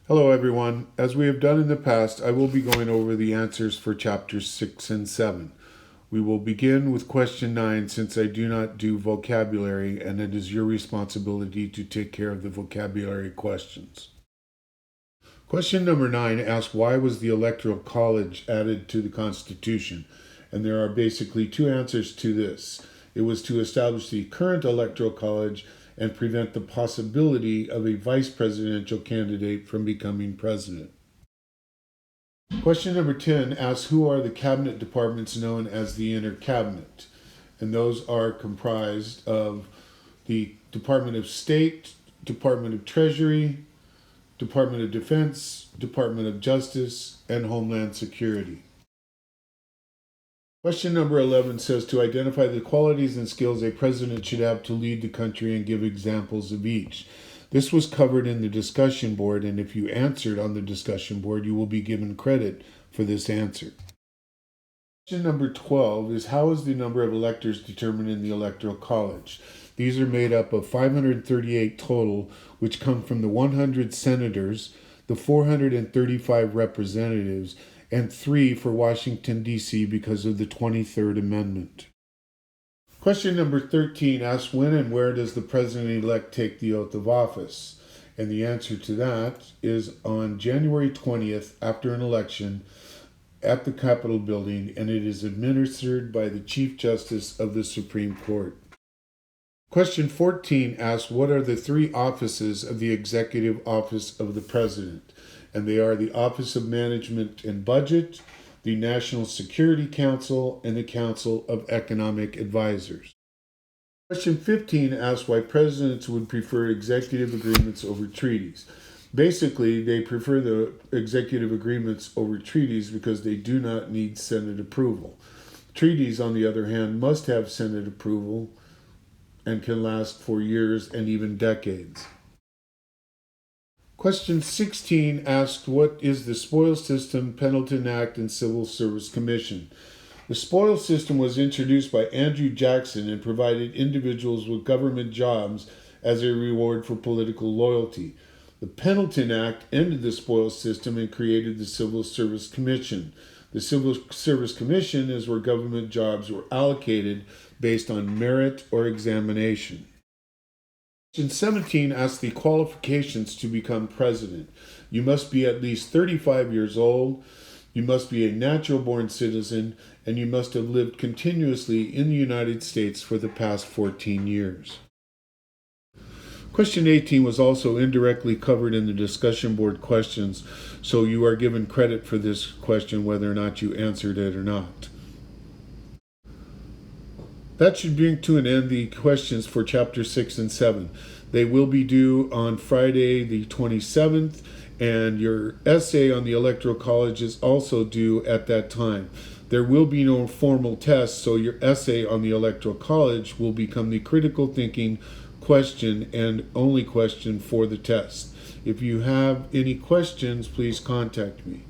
Hello, everyone. As we have done in the past, I will be going over the answers for chapters 6 and 7. We will begin with question 9 since I do not do vocabulary and it is your responsibility to take care of the vocabulary questions. Question number 9 asks, why was the Electoral College added to the Constitution? And there are basically two answers to this. It was to establish the current Electoral College and prevent the possibility of a vice presidential candidate from becoming president. Question number 10 asks, who are the cabinet departments known as the inner cabinet? And those are comprised of the Department of State, Department of Treasury, Department of Defense, Department of Justice, and Homeland Security. Question number 11 says to identify the qualities and skills a president should have to lead the country and give examples of each. This was covered in the discussion board, and if you answered on the discussion board, you will be given credit for this answer. Question number 12 is, how is the number of electors determined in the Electoral College? These are made up of 538 total, which come from the 100 senators, the 435 representatives, and 3 for Washington, D.C. because of the 23rd Amendment. Question number 13 asks, when and where does the president-elect take the oath of office? And the answer to that is on January 20th after an election at the Capitol building, and it is administered by the Chief Justice of the Supreme Court. Question 14 asks, what are the 3 offices of the Executive Office of the President? And they are the Office of Management and Budget, the National Security Council, and the Council of Economic Advisors. Question 15 asks why presidents would prefer executive agreements over treaties. Basically, they prefer the executive agreements over treaties because they do not need Senate approval. Treaties, on the other hand, must have Senate approval and can last for years and even decades. Question 16 asked, what is the Spoils System, Pendleton Act, and Civil Service Commission? The Spoils System was introduced by Andrew Jackson and provided individuals with government jobs as a reward for political loyalty. The Pendleton Act ended the Spoils System and created the Civil Service Commission. The Civil Service Commission is where government jobs were allocated based on merit or examination. Question 17 asks the qualifications to become president. You must be at least 35 years old, you must be a natural-born citizen, and you must have lived continuously in the United States for the past 14 years. Question 18 was also indirectly covered in the discussion board questions, so you are given credit for this question whether or not you answered it or not. That should bring to an end the questions for Chapter 6 and 7. They will be due on Friday the 27th, and your essay on the Electoral College is also due at that time. There will be no formal test, so your essay on the Electoral College will become the critical thinking question and only question for the test. If you have any questions, please contact me.